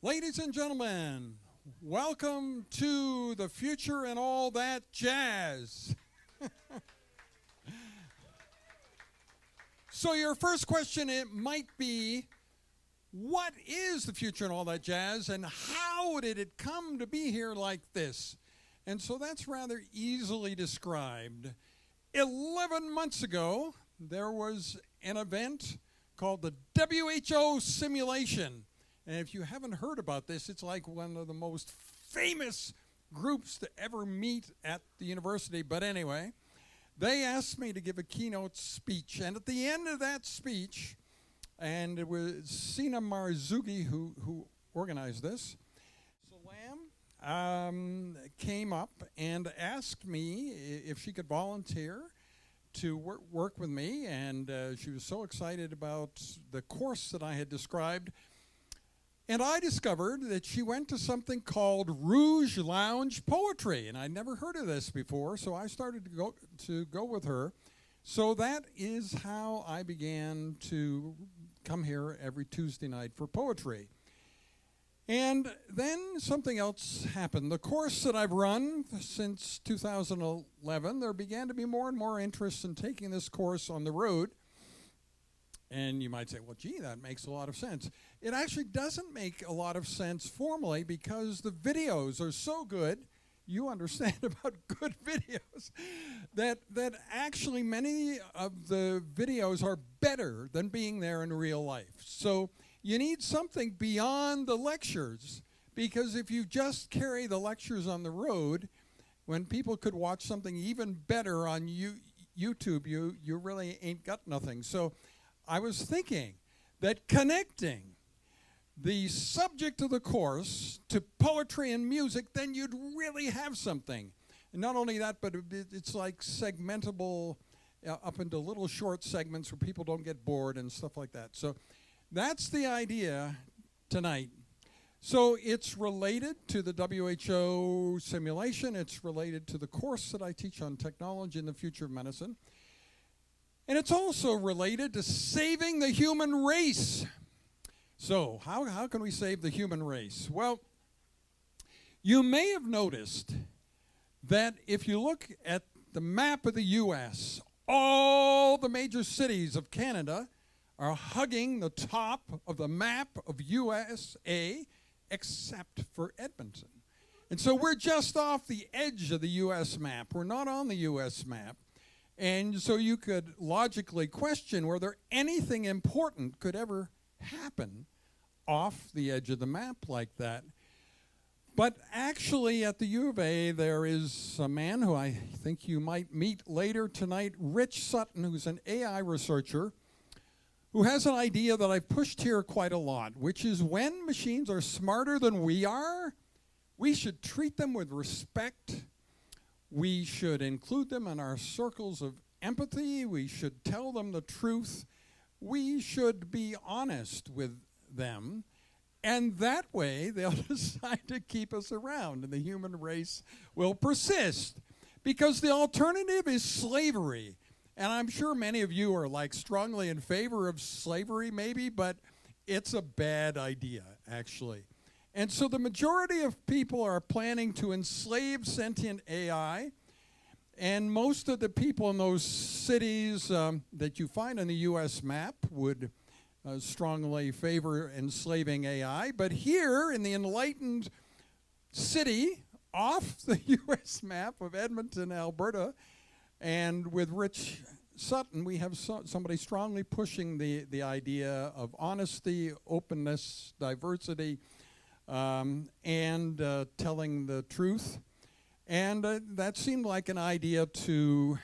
Ladies and gentlemen, welcome to the future and all that jazz. So your first question, it might be, what is the future and all that jazz, and how did it come to be here like this? And so that's rather easily described. 11 months ago, there was an event called the WHO simulation. And if you haven't heard about this, it's like one of the most famous groups to ever meet at the university. But anyway, they asked me to give a keynote speech. And at the end of that speech, and it was Sina Marzuki who organized this, Salam came up and asked me if she could volunteer to work with me. And she was so excited about the course that I had described. And I discovered that she went to something called Rouge Lounge Poetry, and I'd never heard of this before, so I started to go with her. So that is how I began to come here every Tuesday night for poetry. And then something else happened. The course that I've run since 2011, there began to be more and more interest in taking this course on the road. And you might say, well, gee, that makes a lot of sense. It actually doesn't make a lot of sense formally because the videos are so good, you understand about good videos, that actually many of the videos are better than being there in real life. So you need something beyond the lectures, because if you just carry the lectures on the road, when people could watch something even better on YouTube, you really ain't got nothing. So I was thinking that connecting the subject of the course to poetry and music, then you'd really have something. And not only that, but it's like segmentable up into little short segments where people don't get bored and stuff like that. So that's the idea tonight. So it's related to the WHO simulation. It's related to the course that I teach on technology and the future of medicine. And it's also related to saving the human race. So how can we save the human race? Well, you may have noticed that if you look at the map of the U.S., all the major cities of Canada are hugging the top of the map of USA except for Edmonton. And so we're just off the edge of the U.S. map. We're not on the U.S. map. And so you could logically question whether anything important could ever happen off the edge of the map like that. But actually at the U of A, there is a man who I think you might meet later tonight, Rich Sutton, who's an AI researcher, who has an idea that I've pushed here quite a lot, which is when machines are smarter than we are, we should treat them with respect. We should include them in our circles of empathy. We should tell them the truth. We should be honest with them. And that way, they'll decide to keep us around, and the human race will persist. Because the alternative is slavery. And I'm sure many of you are like strongly in favor of slavery, maybe, but it's a bad idea, actually. And so the majority of people are planning to enslave sentient AI, and most of the people in those cities that you find on the U.S. map would strongly favor enslaving AI. But here in the enlightened city off the U.S. map of Edmonton, Alberta, and with Rich Sutton, we have somebody strongly pushing the idea of honesty, openness, diversity, and telling the truth. And that seemed like an idea to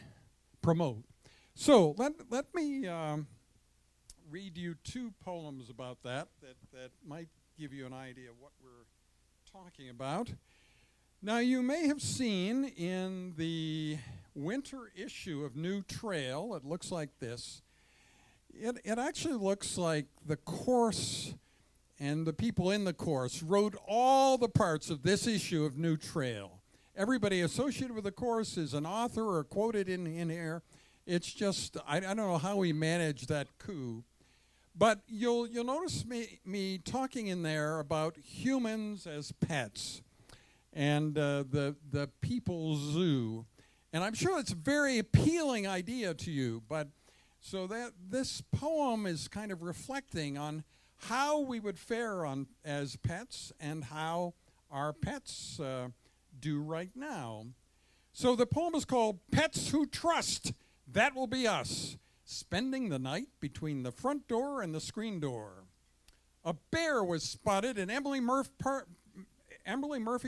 promote. So let me read you two poems about that might give you an idea of what we're talking about. Now, you may have seen in the winter issue of New Trail, it looks like this. It actually looks like the course and the people in the course wrote all the parts of this issue of New Trail. Everybody associated with the course is an author or quoted in here. It's just, I don't know how we managed that coup. But you'll notice me talking in there about humans as pets and the people's zoo. And I'm sure it's a very appealing idea to you, but so that this poem is kind of reflecting on how we would fare on as pets and how our pets do right now. So the poem is called Pets Who Trust. That will be us, spending the night between the front door and the screen door. A bear was spotted in Emily Murphy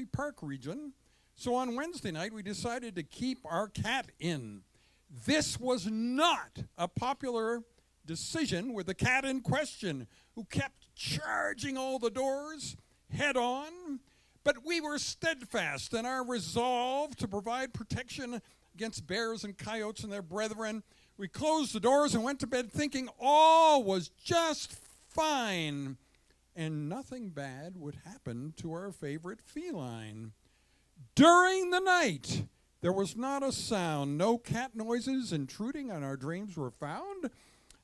Park region, so on Wednesday night we decided to keep our cat in. This was not a popular decision with the cat in question, who kept charging all the doors head on, but we were steadfast in our resolve to provide protection against bears and coyotes and their brethren. We closed the doors and went to bed thinking all was just fine and nothing bad would happen to our favorite feline. During the night, there was not a sound. No cat noises intruding on our dreams were found.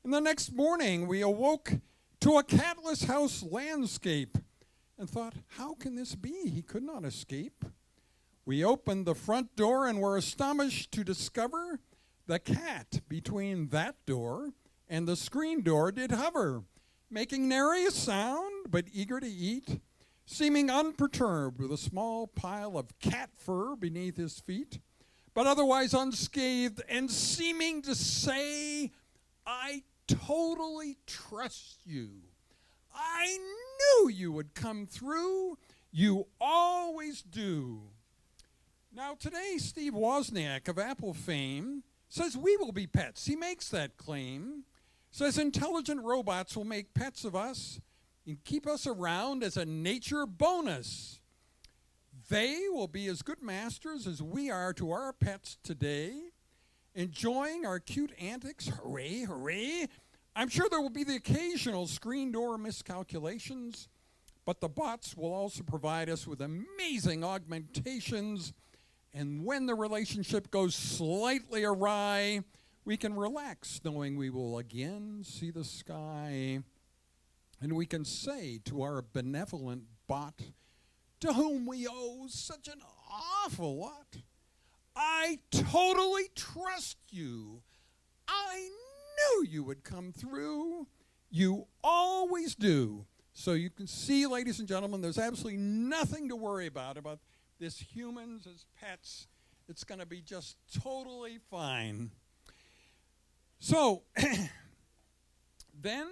And the next morning, we awoke to a catless house landscape and thought, how can this be? He could not escape. We opened the front door and were astonished to discover the cat between that door and the screen door did hover, making nary a sound, but eager to eat, seeming unperturbed with a small pile of cat fur beneath his feet, but otherwise unscathed, and seeming to say, I totally trust you. I knew you would come through. You always do. Now today, Steve Wozniak of Apple fame says we will be pets. He makes that claim. Says intelligent robots will make pets of us and keep us around as a nature bonus. They will be as good masters as we are to our pets today, enjoying our cute antics. Hooray, hooray. I'm sure there will be the occasional screen door miscalculations, but the bots will also provide us with amazing augmentations. And when the relationship goes slightly awry, we can relax knowing we will again see the sky. And we can say to our benevolent bot, to whom we owe such an awful lot, I totally trust you. I knew you would come through. You always do. So you can see, ladies and gentlemen, there's absolutely nothing to worry about this humans as pets. It's going to be just totally fine. So then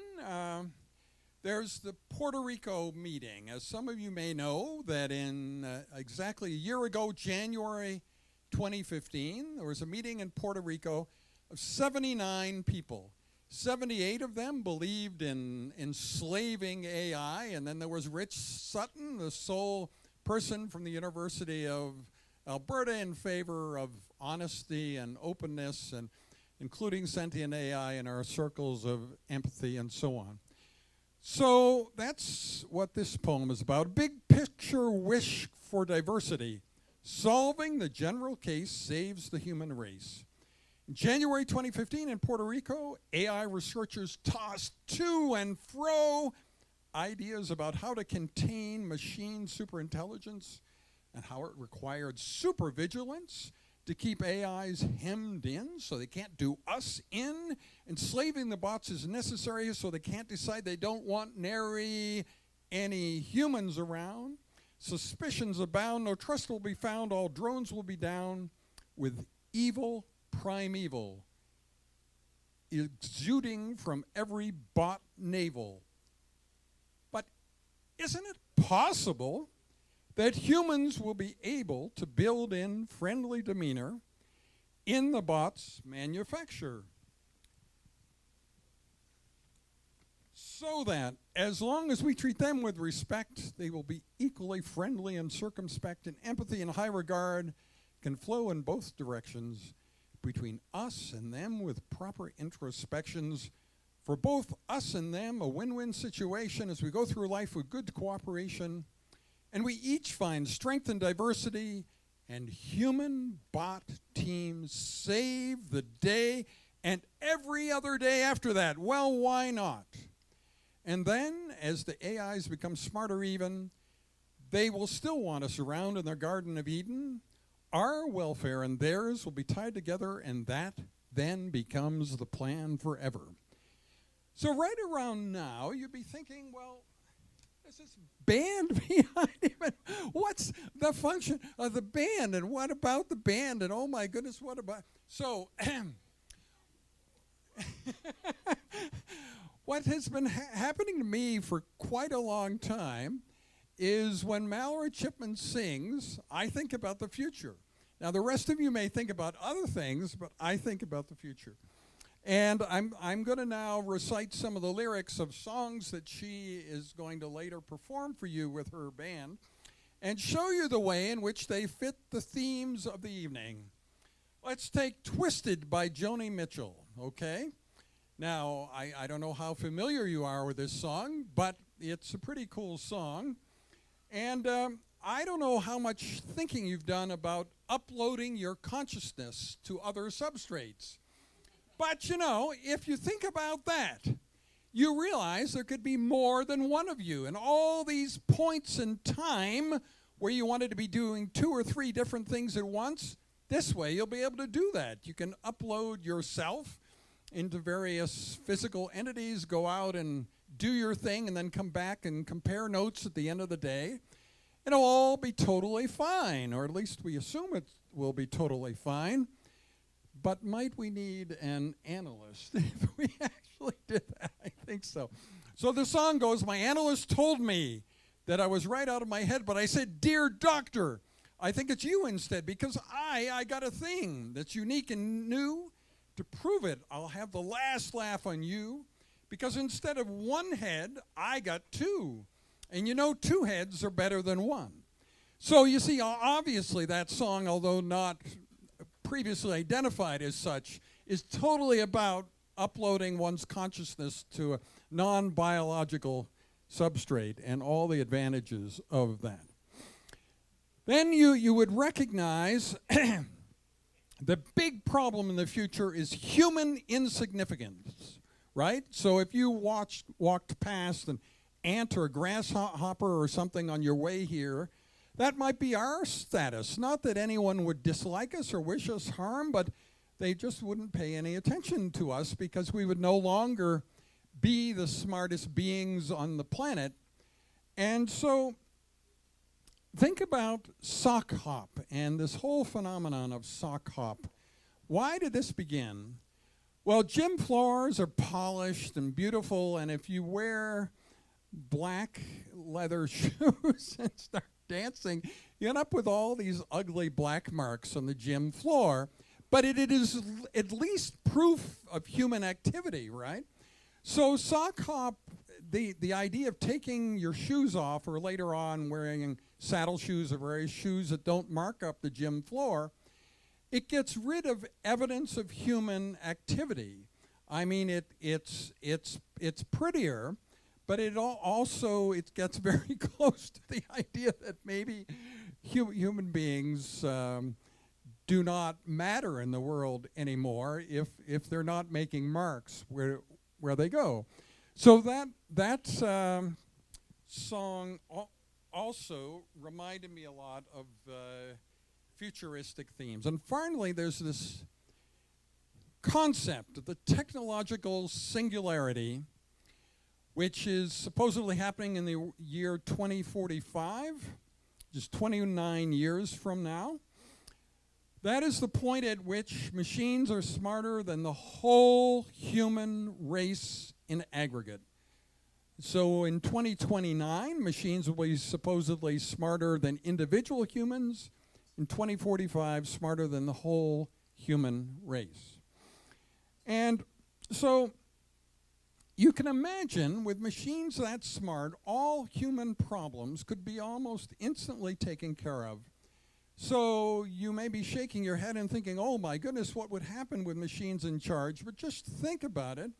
there's the Puerto Rico meeting. As some of you may know, that in exactly a year ago, January 2015, there was a meeting in Puerto Rico of 79 people. 78 of them believed in enslaving AI, and then there was Rich Sutton, the sole person from the University of Alberta in favor of honesty and openness, and including sentient AI in our circles of empathy and so on. So that's what this poem is about. Big picture wish for diversity. Solving the general case saves the human race. In January 2015 in Puerto Rico, AI researchers tossed to and fro ideas about how to contain machine superintelligence and how it required supervigilance to keep AIs hemmed in so they can't do us in. Enslaving the bots is necessary so they can't decide they don't want nary any humans around. Suspicions abound, no trust will be found, all drones will be down, with evil primeval exuding from every bot navel. But isn't it possible that humans will be able to build in friendly demeanor in the bot's manufacture? So that as long as we treat them with respect, they will be equally friendly and circumspect, and empathy and high regard can flow in both directions between us and them with proper introspections. For both us and them, a win-win situation as we go through life with good cooperation, and we each find strength and diversity, and human bot teams save the day and every other day after that. Well, why not? And then, as the AIs become smarter even, they will still want us around in their Garden of Eden. Our welfare and theirs will be tied together, and that then becomes the plan forever. So right around now, you'd be thinking, well, there's this band behind him. What's the function of the band? And what about the band? And oh my goodness, what about... So, what has been happening to me for quite a long time is when Mallory Chipman sings, I think about the future. Now, the rest of you may think about other things, but I think about the future. And I'm going to now recite some of the lyrics of songs that she is going to later perform for you with her band and show you the way in which they fit the themes of the evening. Let's take Twisted by Joni Mitchell, okay? Now, I don't know how familiar you are with this song, but it's a pretty cool song. And I don't know how much thinking you've done about uploading your consciousness to other substrates. But, you know, if you think about that, you realize there could be more than one of you. And all these points in time where you wanted to be doing 2 or 3 different things at once, this way you'll be able to do that. You can upload yourself into various physical entities, go out and do your thing, and then come back and compare notes at the end of the day. It'll all be totally fine, or at least we assume it will be totally fine. But might we need an analyst if we actually did that? I think so. So the song goes, my analyst told me that I was right out of my head, but I said, dear doctor, I think it's you instead, because I got a thing that's unique and new. To prove it, I'll have the last laugh on you, because instead of 1 head, I got 2. And you know 2 heads are better than 1. So you see, obviously that song, although not previously identified as such, is totally about uploading one's consciousness to a non-biological substrate and all the advantages of that. Then you would recognize the big problem in the future is human insignificance, right? So if you walked past an ant or a grasshopper or something on your way here, that might be our status. Not that anyone would dislike us or wish us harm, but they just wouldn't pay any attention to us because we would no longer be the smartest beings on the planet. And so think about Sockhop and this whole phenomenon of Sockhop. Why did this begin? Well, gym floors are polished and beautiful, and if you wear black leather shoes and start dancing, you end up with all these ugly black marks on the gym floor. But it is at least proof of human activity, right? So Sockhop, the idea of taking your shoes off, or later on wearing saddle shoes or various shoes that don't mark up the gym floor, it gets rid of evidence of human activity. I mean, it's prettier, but it also gets very close to the idea that maybe human beings do not matter in the world anymore if they're not making marks where they go. So that song also reminded me a lot of futuristic themes. And finally, there's this concept of the technological singularity, which is supposedly happening in the year 2045, just 29 years from now. That is the point at which machines are smarter than the whole human race in aggregate. So in 2029, machines will be supposedly smarter than individual humans. In 2045, smarter than the whole human race. And so you can imagine with machines that smart, all human problems could be almost instantly taken care of. So you may be shaking your head and thinking, oh my goodness, what would happen with machines in charge? But just think about it.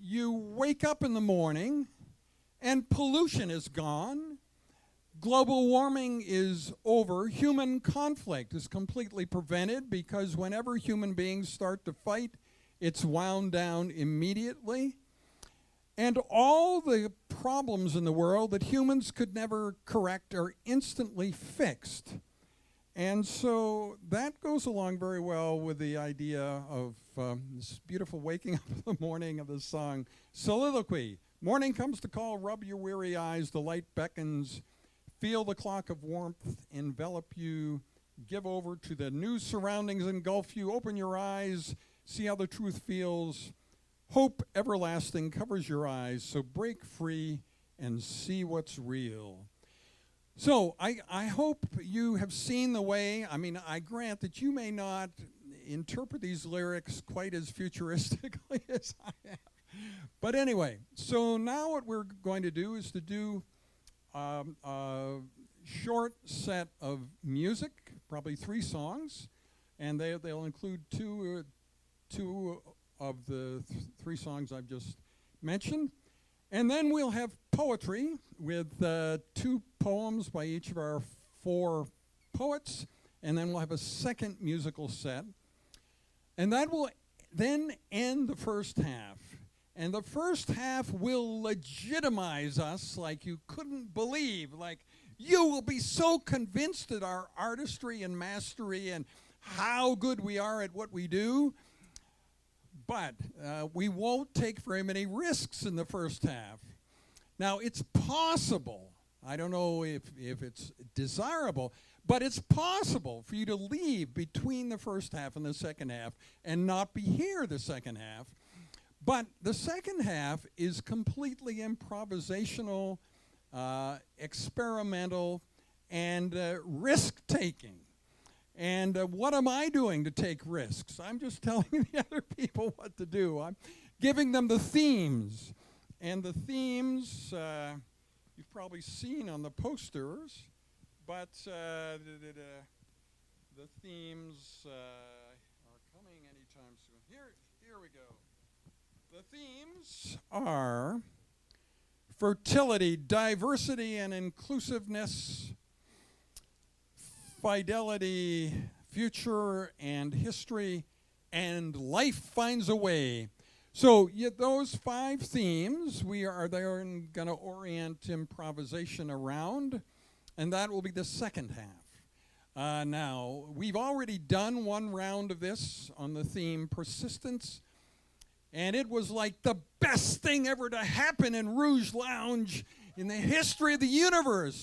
You wake up in the morning and pollution is gone. Global warming is over. Human conflict is completely prevented because whenever human beings start to fight, it's wound down immediately. And all the problems in the world that humans could never correct are instantly fixed. And so that goes along very well with the idea of this beautiful waking up in the morning of the song Soliloquy. Morning comes to call, rub your weary eyes, the light beckons, feel the clock of warmth envelop you, give over to the new surroundings engulf you, open your eyes, see how the truth feels. Hope everlasting covers your eyes, so break free and see what's real. So I hope you have seen the way. I mean, I grant that you may not interpret these lyrics quite as futuristically as I have. But anyway, so now what we're going to do is to do a short set of music, probably 3 songs, and they'll include two of the 3 songs I've just mentioned. And then we'll have poetry with 2 poems by each of our 4 poets, and then we'll have a second musical set. And that will then end the first half. And the first half will legitimize us like you couldn't believe. Like, you will be so convinced at our artistry and mastery and how good we are at what we do. But we won't take very many risks in the first half. Now, it's possible, I don't know if it's desirable, but it's possible for you to leave between the first half and the second half and not be here the second half. But the second half is completely improvisational, experimental, and risk-taking. And what am I doing to take risks? I'm just telling the other people what to do. I'm giving them the themes. And the themes you've probably seen on the posters, but the themes are coming anytime soon. Here we go. The themes are fertility, diversity, and inclusiveness, fidelity, future, and history, and life finds a way. So those 5 themes we are going to orient improvisation around, and that will be the second half. Now, we've already done 1 round of this on the theme persistence, and it was like the best thing ever to happen in Rouge Lounge in the history of the universe.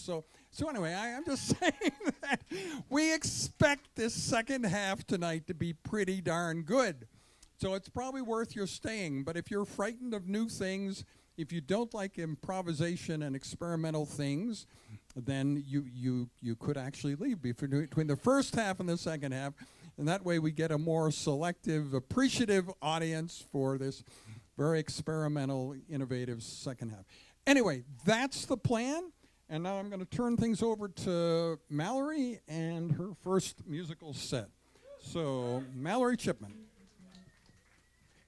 So anyway, I'm just saying that we expect this second half tonight to be pretty darn good. So it's probably worth your staying. But if you're frightened of new things, if you don't like improvisation and experimental things, then you could actually leave between the first half and the second half. And that way we get a more selective, appreciative audience for this very experimental, innovative second half. Anyway, that's the plan. And now I'm going to turn things over to Mallory and her first musical set. So, Mallory Chipman.